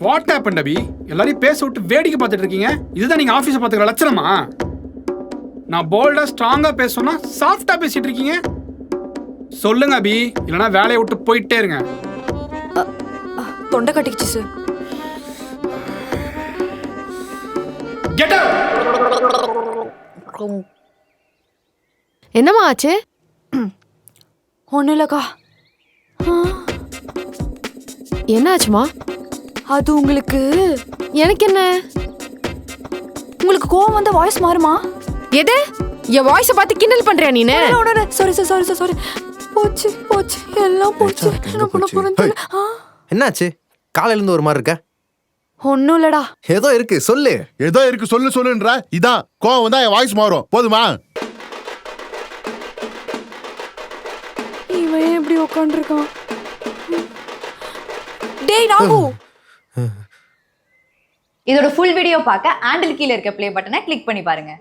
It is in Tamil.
வாட் ஹேப்பன் அபி? எல்லாரையும் பேச விட்டு வேடிக்கை பார்த்துட்டு இருக்கீங்க. இதுதான் நீங்க ஆபீஸை பார்த்துக்கிற லட்சணமா? நான் போல்டா ஸ்ட்ராங்கா பேசணும்னா சாஃப்டா பேசிட்டு இருக்கீங்க. சொல்லுங்க அபி, இல்லைன்னா வேலையை விட்டு போயிட்டே இருங்க. தொண்டை கட்டிக்கிச்சு சார். Get out. என்னம்மா ஆச்சு? ஒன்றும் இல்லைக்கா. என்ன ஆச்சுமா? அது உங்களுக்கு எனக்கு என்ன? உங்களுக்கு கோவம் வந்த வாய்ஸ் மாறுமா? எது? என் வாய்ஸை பார்த்து கிண்டல் பண்றியா நீனு? Sorry sir, sorry sir, sorry. போச்சு போச்சு, எல்லாம் போச்சு. என்ன பண்ண போறேன்னு தெரியல. என்னாச்சு? காலையில இருந்து ஒரு மாதிரி இருக்க. ஒன்றும் இல்லடா. ஏதோ இருக்கு, சொல்லு. ஏதோ இருக்கு, சொல்லுன்ற. இதான் கோவம் வந்தா என் வாய்ஸ் மாறும். போதுமா? இவன் ஏன் இப்படி உட்காந்துருக்கான்? டேய் ராகு. இதோட ஃபுல் வீடியோ பார்க்க ஹேண்டில் கீழ இருக்க ப்ளே பட்டனை கிளிக் பண்ணி பாருங்க.